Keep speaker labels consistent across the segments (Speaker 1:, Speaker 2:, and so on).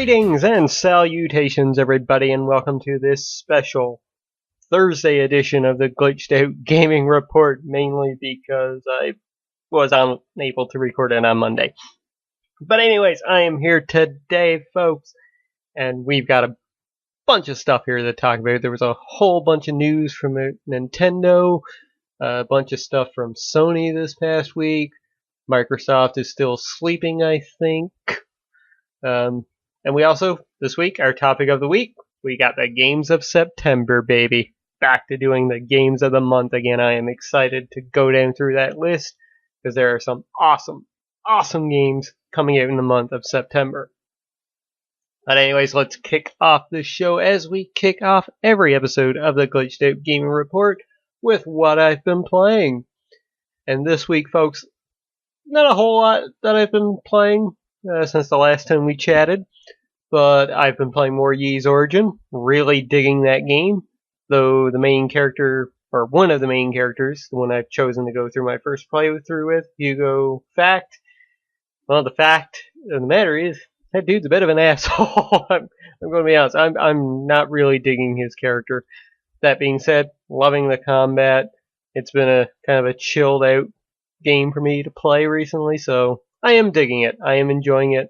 Speaker 1: Greetings and salutations, everybody, and welcome to this special Thursday edition of the Glitched Out Gaming Report, mainly because I was unable to record it on Monday. But anyways, I am here today, folks, and we've got a bunch of stuff here to talk about. There was a whole bunch of news from Nintendo, a bunch of stuff from Sony this past week. Microsoft is still sleeping, I think. And we also, this week, our topic of the week, we got the games of September, baby. Back to doing the games of the month again. I am excited to go down through that list because there are some awesome games coming out in the month of September. But anyways, let's kick off the show as we kick off every episode of the Glitched Out Gaming Report with what I've been playing. And this week, folks, not a whole lot that I've been playing since the last time we chatted, but I've been playing more Ys Origin, really digging that game, though the main character, or one of the main characters, the one I've chosen to go through my first playthrough with, Hugo Fact, well, the fact of the matter is, that dude's a bit of an asshole. I'm going to be honest, I'm not really digging his character. That being said, loving the combat. It's been a kind of a chilled out game for me to play recently, so I am digging it. I am enjoying it.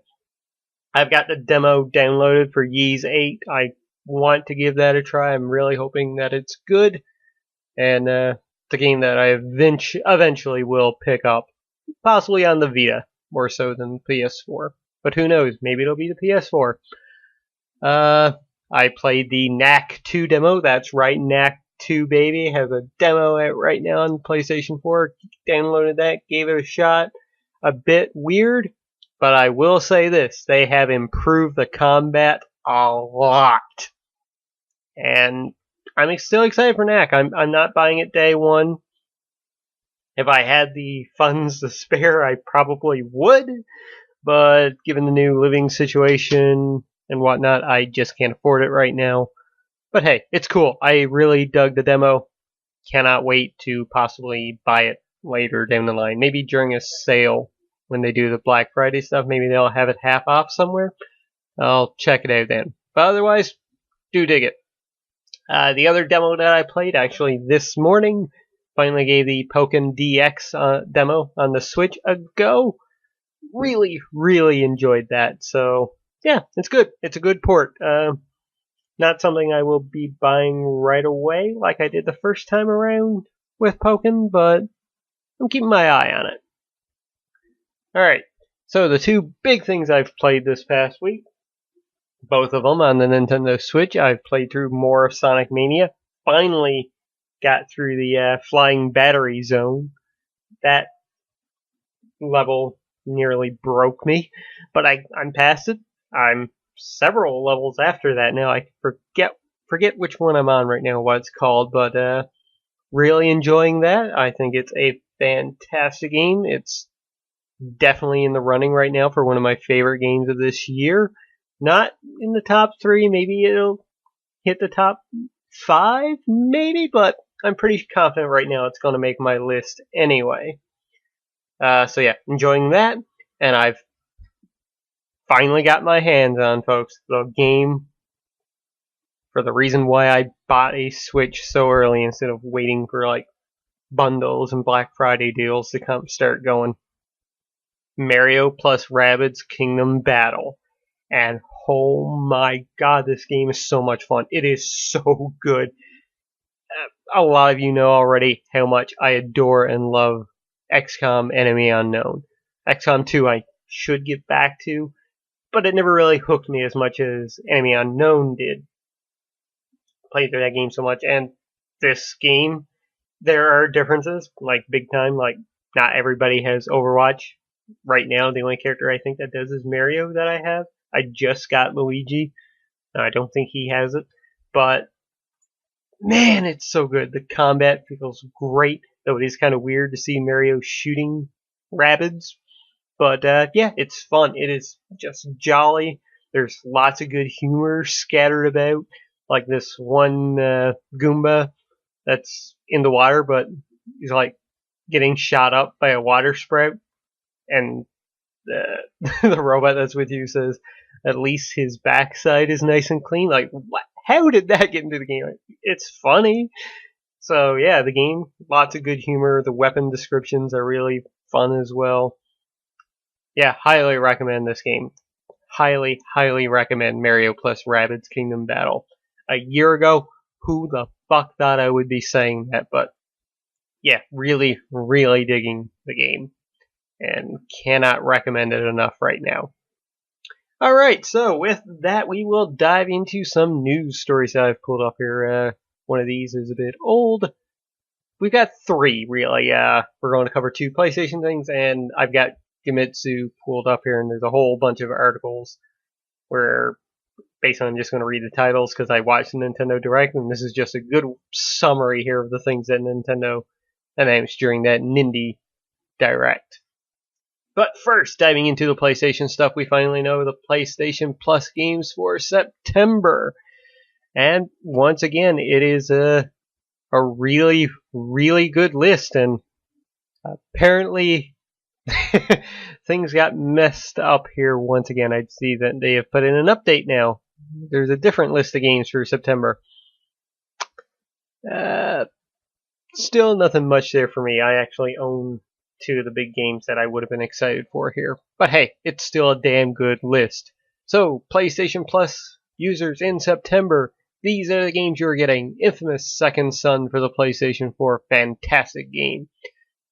Speaker 1: I've got the demo downloaded for Ys 8. I want to give that a try. I'm really hoping that it's good. And it's a game that I eventually will pick up. Possibly on the Vita, more so than PS4. But who knows? Maybe it'll be the PS4. I played the Knack 2 demo. That's right, Knack 2, baby. Has a demo out right now on PlayStation 4. Downloaded that, gave it a shot. A bit weird, but I will say this, they have improved the combat a lot. And I'm still excited for Knack. I'm not buying it day one. If I had the funds to spare, I probably would, but given the new living situation and whatnot, I just can't afford it right now. But hey, it's cool. I really dug the demo. Cannot wait to possibly buy it later down the line. Maybe during a sale when they do the Black Friday stuff. Maybe they'll have it half off somewhere. I'll check it out then. But otherwise, do dig it. The other demo that I played actually this morning, finally gave the Pokken DX demo on the Switch a go. Really enjoyed that. So yeah, it's good. It's a good port. Not something I will be buying right away like I did the first time around with Pokken, but I'm keeping my eye on it. Alright, so the two big things I've played this past week, both of them on the Nintendo Switch. I've played through more of Sonic Mania. Finally got through the flying battery zone. That level nearly broke me, but I'm past it. I'm several levels after that now. I forget which one I'm on right now, what it's called, but really enjoying that. I think it's a fantastic game. It's definitely in the running right now for one of my favorite games of this year. Not in the top 3, maybe it'll hit the top 5, maybe, but I'm pretty confident right now it's going to make my list anyway. So yeah, enjoying that, and I've finally got my hands on, folks, the game for the reason why I bought a Switch so early instead of waiting for like bundles and Black Friday deals to start going. Mario plus Rabbids Kingdom Battle. And oh my god, this game is so much fun. It is so good. A lot of you know already how much I adore and love XCOM Enemy Unknown. XCOM 2 I should get back to, but it never really hooked me as much as Enemy Unknown did. Played through that game so much, and this game, there are differences, like big time, like not everybody has Overwatch. Right now, the only character I think that does is Mario that I have. I just got Luigi. I don't think he has it. But, man, it's so good. The combat feels great, though it is kind of weird to see Mario shooting Rabbids. But, yeah, it's fun. It is just jolly. There's lots of good humor scattered about. Like this one Goomba that's in the water, but he's like getting shot up by a water sprout. And the robot that's with you says, At least his backside is nice and clean. Like, what? How did that get into the game? It's funny. So yeah, the game, lots of good humor. The weapon descriptions are really fun as well. Yeah, highly recommend this game. Highly, highly recommend Mario plus Rabbids Kingdom Battle. A year ago, who the fuck thought I would be saying that? But yeah, really, really digging the game. And cannot recommend it enough right now. Alright, so with that, we will dive into some news stories that I've pulled up here. One of these is a bit old. We've got three, really. We're going to cover two PlayStation things, and I've got Gemitsu pulled up here, and there's a whole bunch of articles where basically I'm just going to read the titles because I watched the Nintendo Direct, and this is just a good summary here of the things that Nintendo announced during that Nindy Direct. But first, diving into the PlayStation stuff, we finally know the PlayStation Plus games for September. And once again, it is a really, really good list, and apparently things got messed up here once again. I see that they have put in an update now. There's a different list of games for September. Still nothing much there for me. I actually own two of the big games that I would have been excited for here. But hey, it's still a damn good list. So, PlayStation Plus users in September, these are the games you're getting. Infamous Second Son for the PlayStation 4, fantastic game.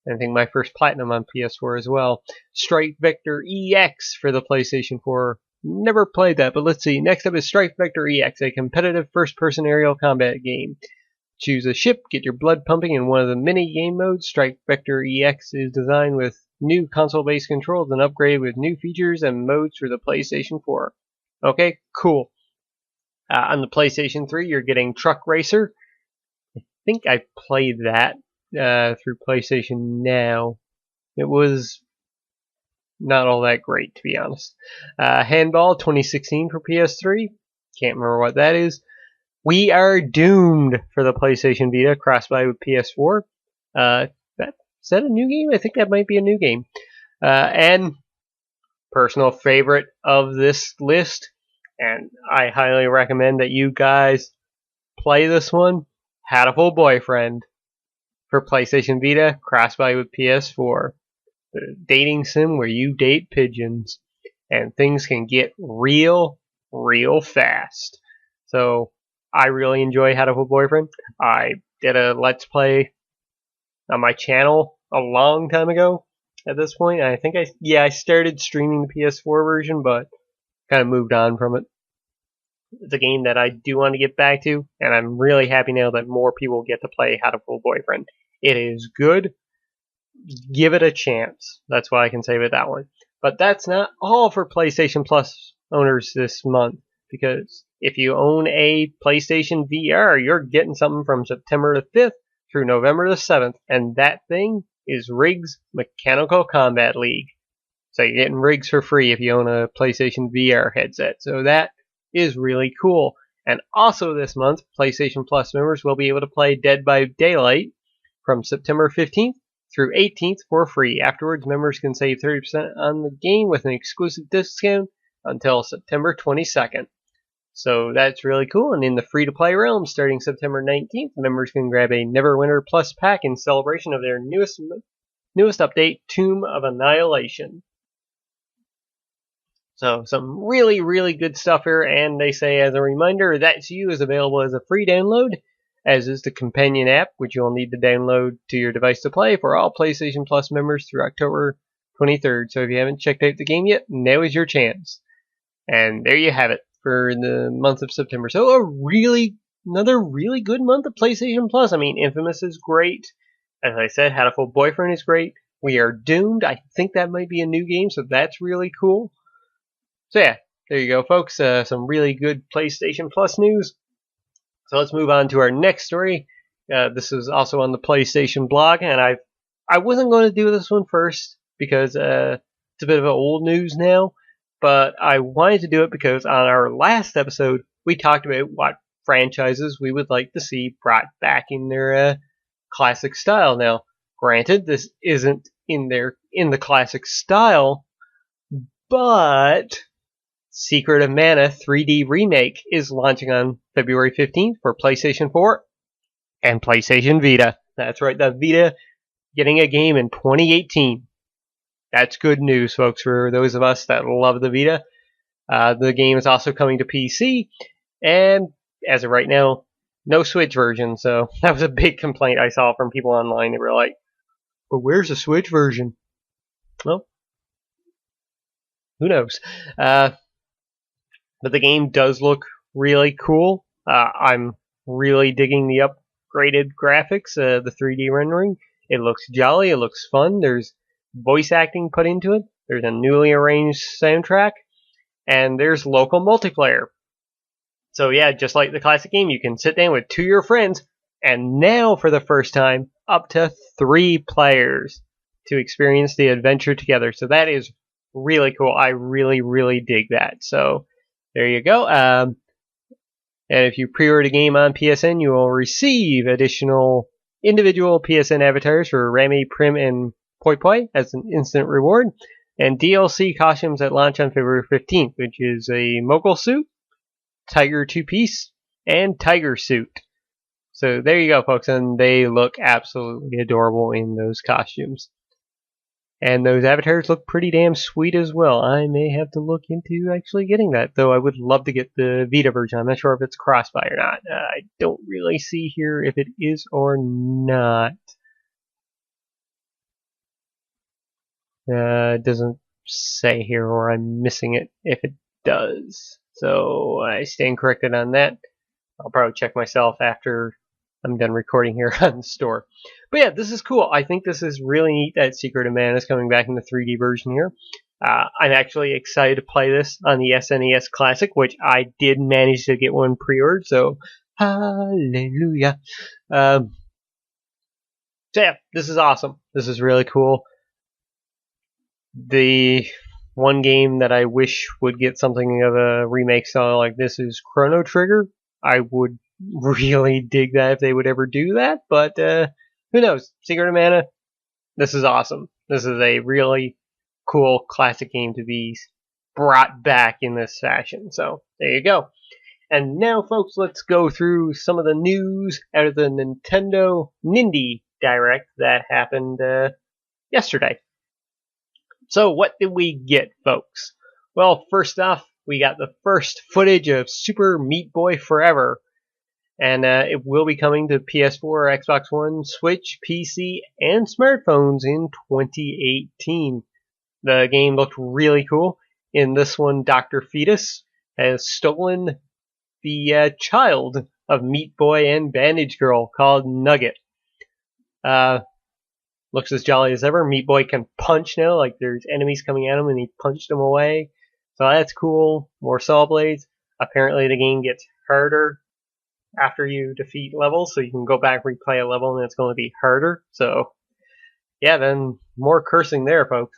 Speaker 1: I think my first platinum on PS4 as well. Strike Vector EX for the PlayStation 4. Never played that, but let's see. Next up is Strike Vector EX, a competitive first-person aerial combat game. Choose a ship, get your blood pumping in one of the mini game modes. Strike Vector EX is designed with new console-based controls and upgraded with new features and modes for the PlayStation 4. Okay, cool. On the PlayStation 3, you're getting Truck Racer. I think I played that through PlayStation Now. It was not all that great, to be honest. Handball 2016 for PS3. Can't remember what that is. We Are Doomed for the PlayStation Vita, cross-buy with PS4. Is that a new game? I think that might be a new game. And personal favorite of this list, and I highly recommend that you guys play this one, Hatoful Boyfriend for PlayStation Vita, cross-buy with PS4. The dating sim where you date pigeons, and things can get real, real fast. So, I really enjoy Hatoful Boyfriend. I did a Let's Play on my channel a long time ago at this point. I think I started streaming the PS4 version, but kind of moved on from it. It's a game that I do want to get back to, and I'm really happy now that more people get to play Hatoful Boyfriend. It is good. Give it a chance. That's what I can say with that one. But that's not all for PlayStation Plus owners this month, because if you own a PlayStation VR, you're getting something from September the 5th through November the 7th, and that thing is Riggs Mechanical Combat League. So you're getting Riggs for free if you own a PlayStation VR headset. So that is really cool. And also this month, PlayStation Plus members will be able to play Dead by Daylight from September 15th through 18th for free. Afterwards, members can save 30% on the game with an exclusive discount until September 22nd. So that's really cool. And in the free-to-play realm, starting September 19th, members can grab a Neverwinter Plus pack in celebration of their newest update, Tomb of Annihilation. So some really, really good stuff here, and they say as a reminder, That's You is available as a free download, as is the companion app, which you'll need to download to your device to play for all PlayStation Plus members through October 23rd. So if you haven't checked out the game yet, now is your chance. And there you have it for the month of September. So another really good month of PlayStation Plus. I mean, Infamous is great. As I said, Hatoful Boyfriend is great. We Are Doomed. I think that might be a new game, so that's really cool. So yeah, there you go, folks. Some really good PlayStation Plus news. So let's move on to our next story. This is also on the PlayStation blog, and I wasn't going to do this one first because it's a bit of old news now, but I wanted to do it because on our last episode we talked about what franchises we would like to see brought back in their classic style. Now, granted, this isn't in the classic style, but Secret of Mana 3D Remake is launching on February 15th for PlayStation 4 and PlayStation Vita. That's right, the Vita getting a game in 2018. That's good news, folks, for those of us that love the Vita. The game is also coming to PC, and as of right now, no Switch version. So that was a big complaint I saw from people online. They were like, but where's the Switch version? Well, who knows? But the game does look really cool. I'm really digging the upgraded graphics, the 3D rendering. It looks jolly, it looks fun. There's voice acting put into it. There's a newly arranged soundtrack, and there's local multiplayer. So yeah, just like the classic game, you can sit down with 2 of your friends, and now for the first time, up to 3 players to experience the adventure together. So that is really cool. I really, really dig that. So there you go. And if you pre-order the game on PSN, you will receive additional individual PSN avatars for Rami, Prim, and Poi Poi as an instant reward, and DLC costumes at launch on February 15th, which is a Mogul suit, Tiger 2-piece, and Tiger suit. So there you go, folks, and they look absolutely adorable in those costumes. And those avatars look pretty damn sweet as well. I may have to look into actually getting that, though I would love to get the Vita version. I'm not sure if it's cross-buy or not. I don't really see here if it is or not. It doesn't say here, or I'm missing it if it does. So I stand corrected on that. I'll probably check myself after I'm done recording here on the store. But yeah, this is cool. I think this is really neat that Secret of Mana is coming back in the 3D version here. I'm actually excited to play this on the SNES Classic, which I did manage to get one pre-ordered, so hallelujah. So yeah, this is awesome. This is really cool. The one game that I wish would get something of a remake style like this is Chrono Trigger. I would really dig that if they would ever do that, but who knows? Secret of Mana, this is awesome. This is a really cool classic game to be brought back in this fashion. So there you go. And now, folks, let's go through some of the news out of the Nintendo Nindy Direct that happened yesterday. So what did we get, folks? Well, first off, we got the first footage of Super Meat Boy Forever. And it will be coming to PS4, Xbox One, Switch, PC, and smartphones in 2018. The game looked really cool. In this one, Dr. Fetus has stolen the child of Meat Boy and Bandage Girl called Nugget. Looks as jolly as ever. Meat Boy can punch now, like there's enemies coming at him and he punched them away. So that's cool. More saw blades. Apparently the game gets harder after you defeat levels, so you can go back, replay a level, and it's going to be harder. So, yeah, then more cursing there, folks.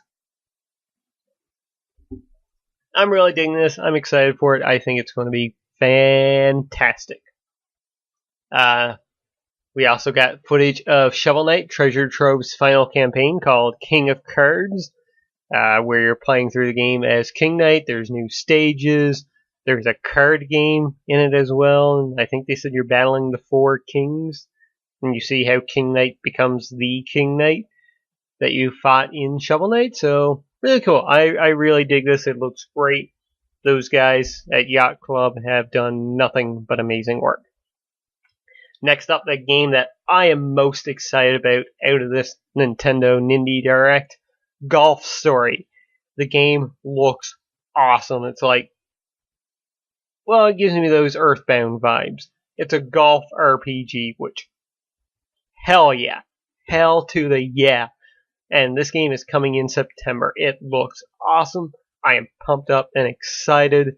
Speaker 1: I'm really digging this. I'm excited for it. I think it's going to be fantastic. We also got footage of Shovel Knight Treasure Trove's final campaign called King of Cards, where you're playing through the game as King Knight. There's new stages. There's a card game in it as well, and I think they said you're battling the 4 kings, and you see how King Knight becomes the King Knight that you fought in Shovel Knight, so really cool. I really dig this. It looks great. Those guys at Yacht Club have done nothing but amazing work. Next up, the game that I am most excited about out of this Nintendo Nindy Direct, Golf Story. The game looks awesome. It's like, well, it gives me those Earthbound vibes. It's a golf RPG, which, hell yeah. Hell to the yeah. And this game is coming in September. It looks awesome. I am pumped up and excited.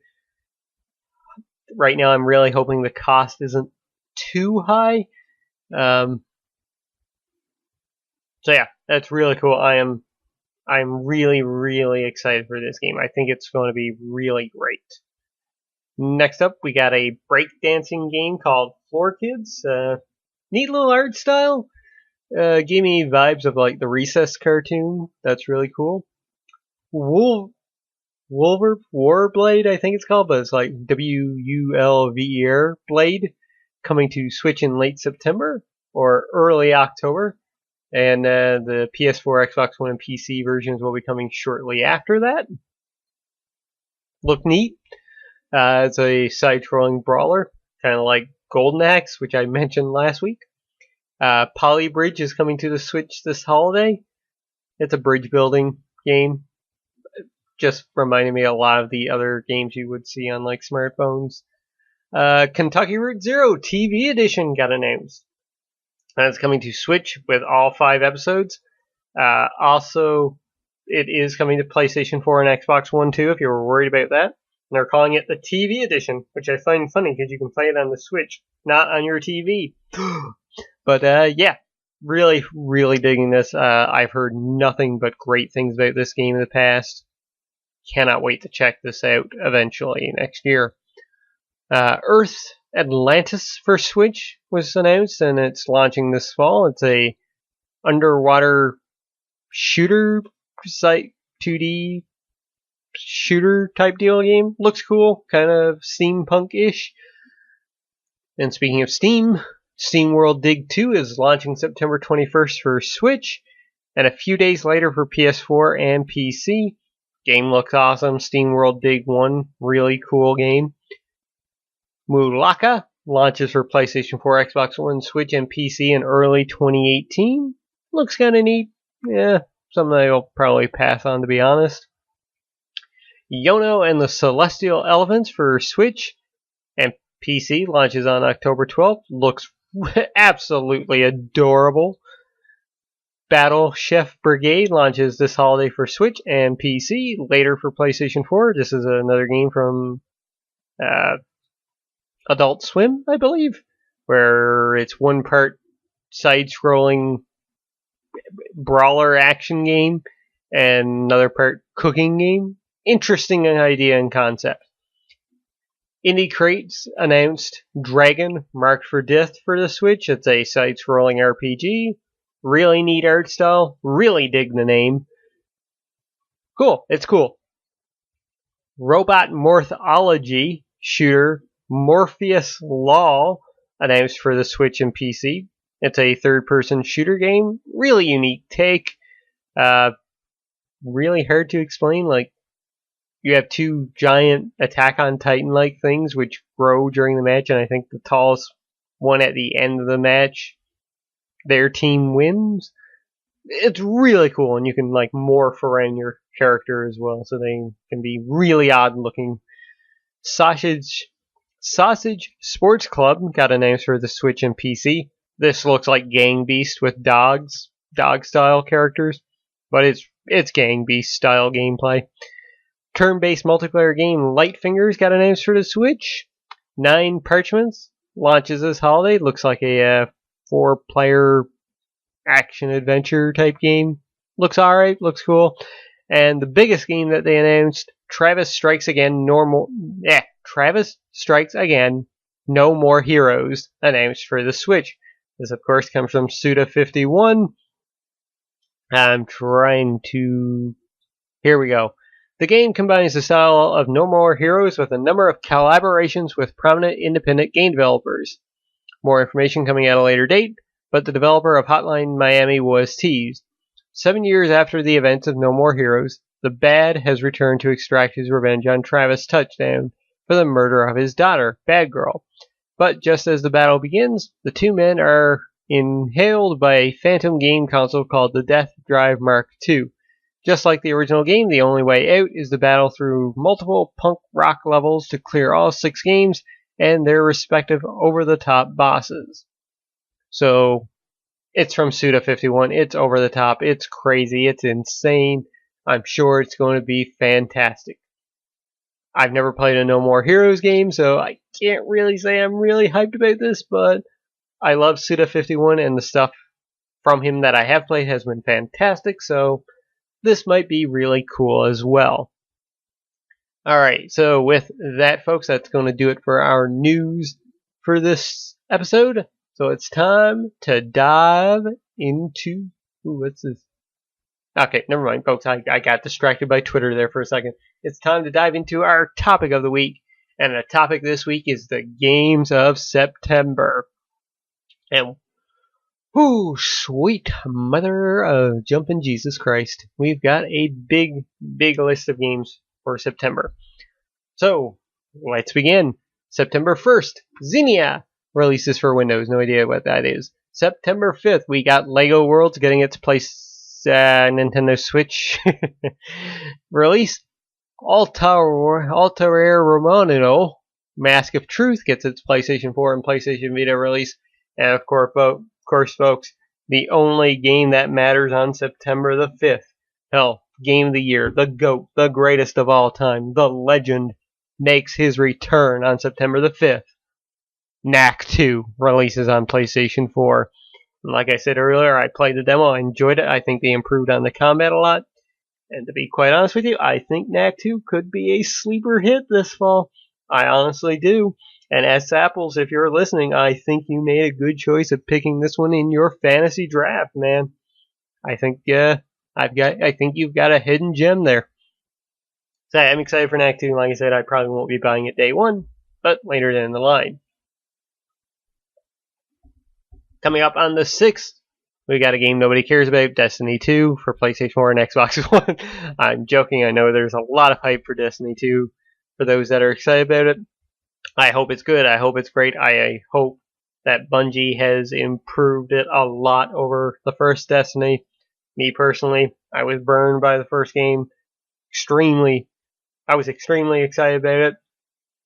Speaker 1: Right now, I'm really hoping the cost isn't too high. So yeah, that's really cool. I'm really, really excited for this game. I think it's going to be really great. Next up, we got a breakdancing game called Floor Kids. Neat little art style. Gave me vibes of like the Recess cartoon. That's really cool. Warblade, I think it's called, but it's like WULVER Blade, coming to Switch in late September or early October. And the PS4, Xbox One, and PC versions will be coming shortly after that. Look neat. It's a side-scrolling brawler, kind of like Golden Axe, which I mentioned last week. Polybridge is coming to the Switch this holiday. It's a bridge building game. Just reminded me a lot of the other games you would see on like smartphones. Kentucky Route Zero TV edition got announced. And it's coming to Switch with all 5 episodes. Also, it is coming to PlayStation 4 and Xbox One too, if you were worried about that. And they're calling it the TV edition, which I find funny because you can play it on the Switch, not on your TV. But yeah, really, really digging this. I've heard nothing but great things about this game in the past. Cannot wait to check this out eventually next year. Earth Atlantis for Switch was announced, and it's launching this fall. It's a underwater shooter site 2D shooter type deal game. Looks cool, kind of steampunk-ish. And speaking of Steam, SteamWorld Dig 2 is launching September 21st for Switch, and a few days later for PS4 and PC. Game looks awesome. SteamWorld Dig 1, really cool game. Mulaka launches for PlayStation 4, Xbox One, Switch, and PC in early 2018. Looks kind of neat. Yeah, something I'll probably pass on, to be honest. Yono and the Celestial Elephants for Switch and PC launches on October 12th. Looks absolutely adorable. Battle Chef Brigade launches this holiday for Switch and PC, later for PlayStation 4. This is another game from Adult Swim, I believe, where it's one part side-scrolling brawler action game and another part cooking game. Interesting idea and concept. Indie Crates announced Dragon Marked for Death for the Switch. It's a side-scrolling RPG. Really neat art style. Really dig the name. Cool. It's cool. Robot Morphology shooter Morpheus Law announced for the Switch and PC. It's a third-person shooter game. Really unique take. Really hard to explain. Like, you have 2 giant Attack on Titan-like things which grow during the match, and I think the tallest one at the end of the match, their team wins. It's really cool, and you can like morph around your character as well, so they can be really odd looking. Sausage Sports Club got announced for the Switch and PC. This looks like Gang Beast with dog style characters, but it's Gang Beast style gameplay. Turn-based multiplayer game Lightfingers got announced for the Switch. 9 Parchments launches this holiday. Looks like a 4-player action-adventure type game. Looks alright, looks cool. And the biggest game that they announced, Travis Strikes Again, No More Heroes, announced for the Switch. This, of course, comes from Suda51. I'm trying to... Here we go. The game combines the style of No More Heroes with a number of collaborations with prominent independent game developers. More information coming at a later date, but the developer of Hotline Miami was teased. 7 years after the events of No More Heroes, the Bad has returned to extract his revenge on Travis Touchdown for the murder of his daughter, Bad Girl. But just as the battle begins, the 2 men are inhaled by a phantom game console called the Death Drive Mark II. Just like the original game, the only way out is the battle through multiple punk rock levels to clear all 6 games and their respective over-the-top bosses. So, it's from Suda51. It's over the top. It's crazy. It's insane. I'm sure it's going to be fantastic. I've never played a No More Heroes game, so I can't really say I'm really hyped about this, but I love Suda51, and the stuff from him that I have played has been fantastic, so this might be really cool as well. Alright, so with that, folks, that's going to do it for our news for this episode. So it's time to dive into... Ooh, what's this? Okay, never mind, folks. I got distracted by Twitter there for a second. It's time to dive into our topic of the week. And the topic this week is the games of September. And whoo, sweet mother of jumping Jesus Christ. We've got a big list of games for September. So, let's begin. September 1st, Xenia releases for Windows. No idea what that is. September 5th, we got Lego Worlds getting its Nintendo Switch release. Altair Romano, Mask of Truth, gets its PlayStation 4 and PlayStation Vita release. And of course, folks, the only game that matters on September the 5th. Hell, Game of the Year, the GOAT, the greatest of all time, the legend, makes his return on September the 5th. Knack 2 releases on PlayStation 4. And like I said earlier, I played the demo, I enjoyed it. I think they improved on the combat a lot. And to be quite honest with you, I think Knack 2 could be a sleeper hit this fall. I honestly do. And as Apples, if you're listening, I think you made a good choice of picking this one in your fantasy draft, man. I think you've got a hidden gem there. So I'm excited for Knack 2. Like I said, I probably won't be buying it day one, but later down the line. Coming up on the 6th, we got a game nobody cares about, Destiny 2 for PlayStation 4 and Xbox One. I'm joking, I know there's a lot of hype for Destiny 2 for those that are excited about it. I hope it's good, I hope it's great, I hope that Bungie has improved it a lot over the first Destiny. Me personally, I was burned by the first game. I was extremely excited about it,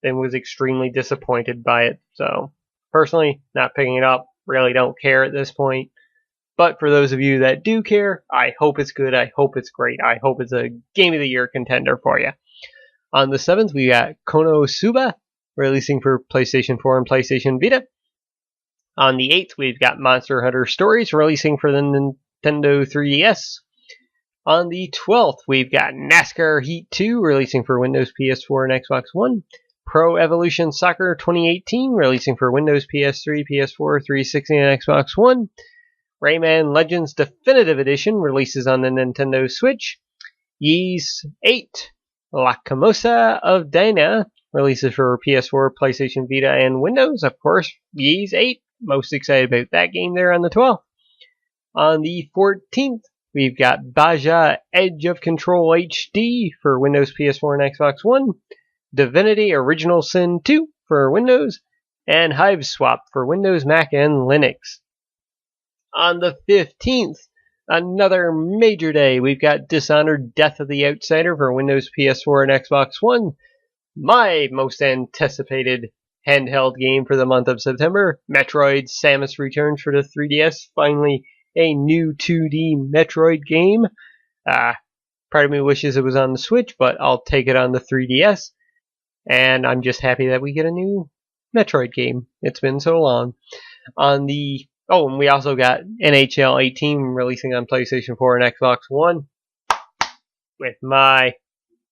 Speaker 1: and was extremely disappointed by it. So, personally, not picking it up. Really don't care at this point. But for those of you that do care, I hope it's good, I hope it's great, I hope it's a Game of the Year contender for you. On the 7th, we got Konosuba releasing for PlayStation 4 and PlayStation Vita. On the 8th, we've got Monster Hunter Stories releasing for the Nintendo 3DS. On the 12th, we've got NASCAR Heat 2 releasing for Windows, PS4, and Xbox One. Pro Evolution Soccer 2018 releasing for Windows, PS3, PS4, 360, and Xbox One. Rayman Legends Definitive Edition releases on the Nintendo Switch. Ys 8 Lacrimosa of Dana releases for PS4, PlayStation Vita, and Windows. Of course, Ys 8. Most excited about that game there on the 12th. On the 14th, we've got Baja Edge of Control HD for Windows, PS4, and Xbox One. Divinity Original Sin 2 for Windows, and Hiveswap for Windows, Mac, and Linux. On the 15th, another major day, we've got Dishonored Death of the Outsider for Windows, PS4, and Xbox One. My most anticipated handheld game for the month of September, Metroid Samus Returns for the 3DS. Finally, a new 2D Metroid game. Part of me wishes it was on the Switch, but I'll take it on the 3DS. And I'm just happy that we get a new Metroid game. It's been so long. And we also got NHL 18 releasing on PlayStation 4 and Xbox One. With my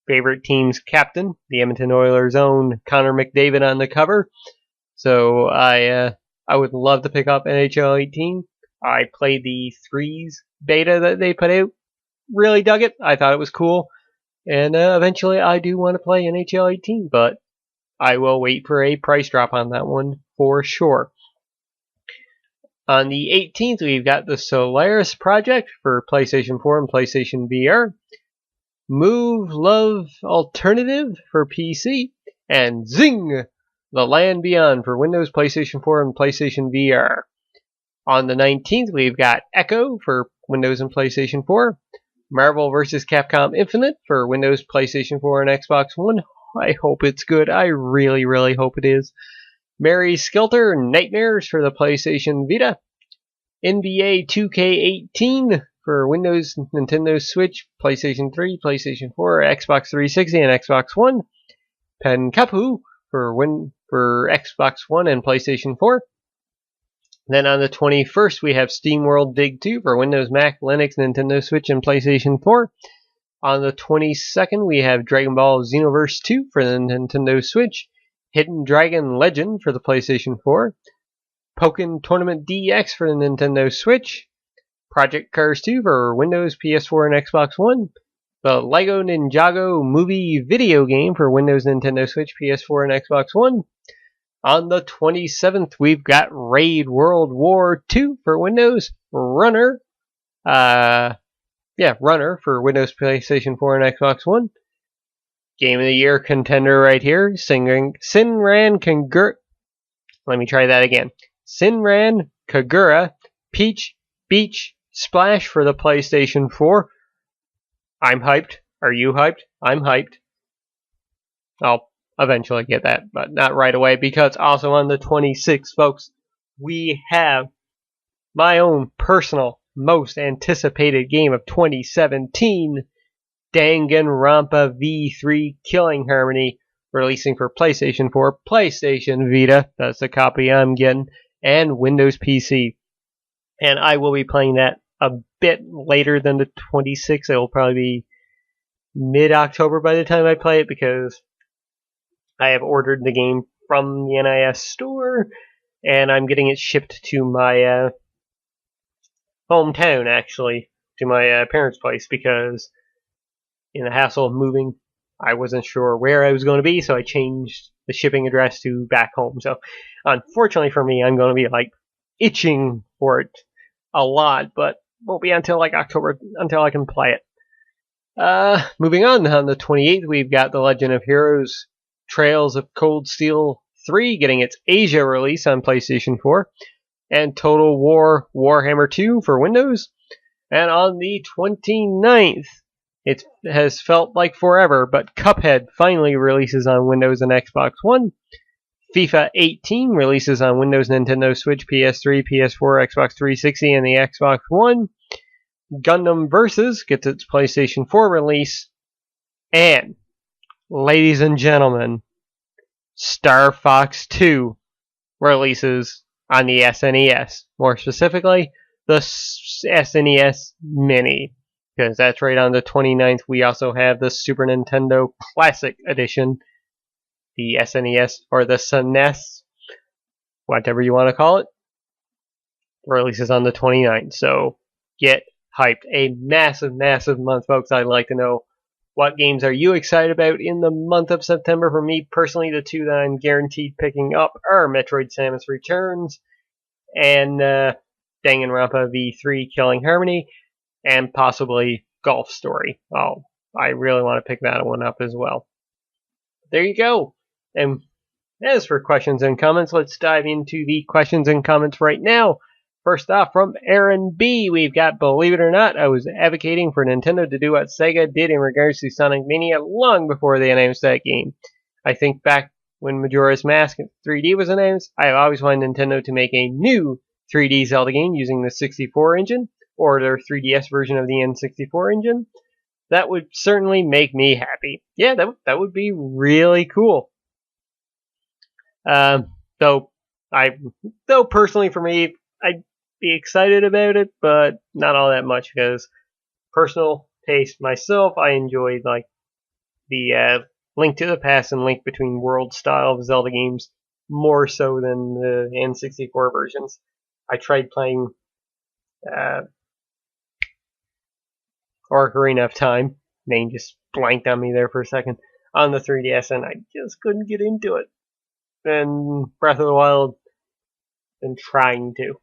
Speaker 1: favorite team's captain, the Edmonton Oilers' own Connor McDavid on the cover. So I would love to pick up NHL 18. I played the Threes beta that they put out. Really dug it. I thought it was cool. And eventually I do want to play NHL 18, but I will wait for a price drop on that one for sure. On the 18th, we've got the Solaris Project for PlayStation 4 and PlayStation VR. Move Love Alternative for PC. And Zing! The Land Beyond for Windows, PlayStation 4, and PlayStation VR. On the 19th, we've got Echo for Windows and PlayStation 4. Marvel vs. Capcom Infinite for Windows, PlayStation 4, and Xbox One. I hope it's good. I really, really hope it is. Mary Skelter Nightmares for the PlayStation Vita. NBA 2K18 for Windows, Nintendo Switch, PlayStation 3, PlayStation 4, Xbox 360, and Xbox One. Penkapu for Xbox One and PlayStation 4. Then on the 21st, we have SteamWorld Dig 2 for Windows, Mac, Linux, Nintendo Switch, and PlayStation 4. On the 22nd, we have Dragon Ball Xenoverse 2 for the Nintendo Switch, Hidden Dragon Legend for the PlayStation 4, Pokken Tournament DX for the Nintendo Switch, Project Cars 2 for Windows, PS4, and Xbox One. The Lego Ninjago movie video game for Windows, Nintendo Switch, PS4, and Xbox One. On the 27th, we've got Raid World War 2 for Windows, Runner for Windows, PlayStation 4, and Xbox One. Game of the Year contender right here, Sinran Kagura. Let me try that again. Sinran Kagura Peach Beach Splash for the PlayStation 4. I'm hyped. Are you hyped? I'm hyped. I'll eventually get that, but not right away, because also on the 26th, folks, we have my own personal most anticipated game of 2017, Danganronpa V3 Killing Harmony, releasing for PlayStation 4, PlayStation Vita, that's the copy I'm getting, and Windows PC. And I will be playing that a bit later than the 26th. It will probably be mid-October by the time I play it, because I have ordered the game from the NIS store, and I'm getting it shipped to my hometown, actually, to my parents' place, because in the hassle of moving, I wasn't sure where I was going to be, so I changed the shipping address to back home. So, unfortunately for me, I'm going to be itching for it a lot, but won't be until October until I can play it. Moving on the 28th, we've got The Legend of Heroes Trails of Cold Steel 3 getting its Asia release on PlayStation 4, and Total War Warhammer 2 for Windows. And on the 29th, it has felt like forever, but Cuphead finally releases on Windows and Xbox One. FIFA 18 releases on Windows, Nintendo Switch, PS3, PS4, Xbox 360, and the Xbox One. Gundam Versus gets its PlayStation 4 release. And, ladies and gentlemen, Star Fox 2 releases on the SNES. More specifically, the SNES Mini. Because that's right on the 29th. We also have the Super Nintendo Classic Edition, the SNES, or the SNES, whatever you want to call it, releases on the 29th. So get hyped. A massive, massive month, folks. I'd like to know, what games are you excited about in the month of September? For me personally, the two that I'm guaranteed picking up are Metroid Samus Returns and Danganronpa V3 Killing Harmony, and possibly Golf Story. Oh, I really want to pick that one up as well. There you go. And as for questions and comments, let's dive into the questions and comments right now. First off, from Aaron B, we've got, believe it or not, I was advocating for Nintendo to do what Sega did in regards to Sonic Mania long before they announced that game. I think back when Majora's Mask 3D was announced, I have always wanted Nintendo to make a new 3D Zelda game using the 64 engine, or their 3DS version of the N64 engine. That would certainly make me happy. Yeah, that would be really cool. Though personally for me, I'd be excited about it, but not all that much, because personal taste myself, I enjoyed the Link to the Past and Link Between Worlds style of Zelda games more so than the N64 versions. I tried playing Ocarina of Time. Name just blanked on me there for a second. On the 3DS, and I just couldn't get into it. And Breath of the Wild, been trying to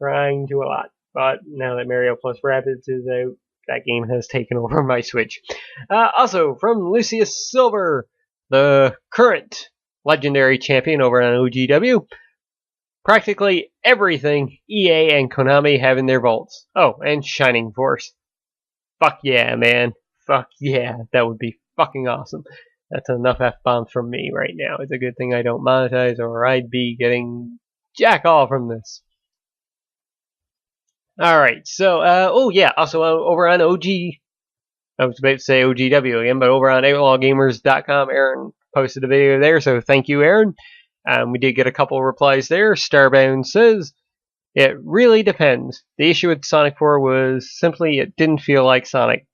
Speaker 1: a lot. But now that Mario plus Rabbids is out, that game has taken over my Switch. Also, from Lucius Silver, the current legendary champion over on OGW. Practically everything EA and Konami have in their vaults. Oh, and Shining Force. Fuck yeah, man. Fuck yeah. That would be fucking awesome. That's enough F-bombs from me right now. It's a good thing I don't monetize, or I'd be getting jack all from this. Alright, so, also over on I was about to say OGW again, but over on outlawgamers.com, Aaron posted a video there, so thank you, Aaron. We did get a couple replies there. Starbound says, it really depends. The issue with Sonic 4 was simply it didn't feel like Sonic.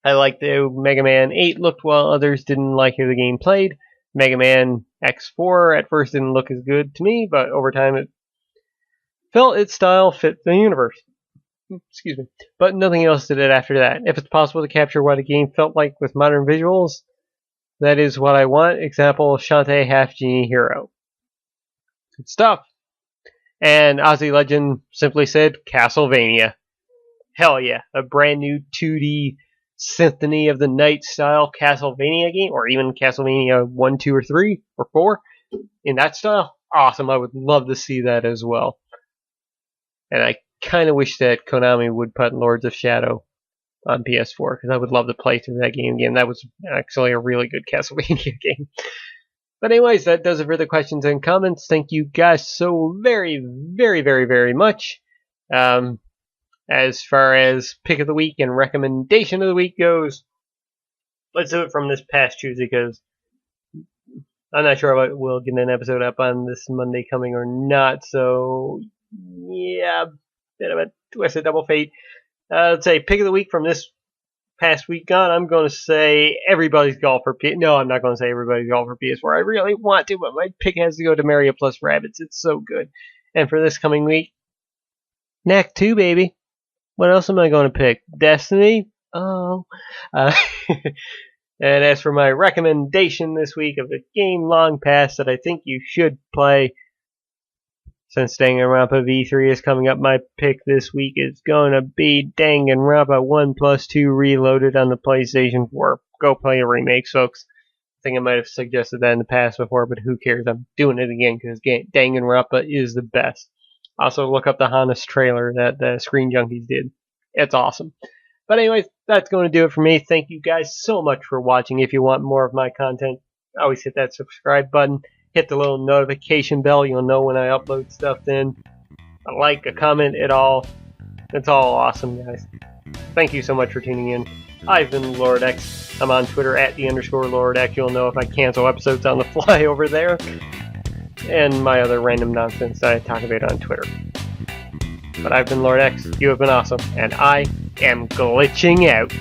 Speaker 1: I liked the Mega Man 8 looked while others didn't like how the game played. Mega Man X4 at first didn't look as good to me, but over time it felt its style fit the universe. excuse me, but nothing else did it after that. If it's possible to capture what a game felt like with modern visuals, that is what I want. Example, Shantae Half Genie Hero. Good stuff. And Ozzy Legend simply said, Castlevania. Hell yeah, a brand new 2D Symphony of the Night style Castlevania game, or even Castlevania 1, 2, or 3, or 4, in that style. Awesome, I would love to see that as well. And I kind of wish that Konami would put Lords of Shadow on PS4, because I would love to play through that game again. That was actually a really good Castlevania game. But anyways, that does it for the questions and comments. Thank you guys so very, very, very, very much. As far as pick of the week and recommendation of the week goes, let's do it from this past Tuesday, because I'm not sure if we'll get an episode up on this Monday coming or not. So, yeah, bit of a twisted double fate. Let's say pick of the week from this past week gone. I'm going to say everybody's golf for PS. No, I'm not going to say everybody's golf for PS4. I really want to, but my pick has to go to Mario plus Rabbids. It's so good. And for this coming week, Knack 2, baby. What else am I going to pick? Destiny? Oh. And as for my recommendation this week of a game long past that I think you should play, since Danganronpa V3 is coming up, my pick this week is going to be Danganronpa 1+2 Reloaded on the PlayStation 4. Go play a remake, folks. I think I might have suggested that in the past before, but who cares? I'm doing it again because Danganronpa is the best. Also, look up the Hannes trailer that the Screen Junkies did. It's awesome. But anyways, that's going to do it for me. Thank you guys so much for watching. If you want more of my content, always hit that subscribe button. Hit the little notification bell. You'll know when I upload stuff then. A like, a comment, it's all awesome, guys. Thank you so much for tuning in. I've been Lord X. I'm on Twitter at @_Lord X. You'll know if I cancel episodes on the fly over there. And my other random nonsense that I talk about on Twitter. But I've been Lord X, you have been awesome, and I am glitching out.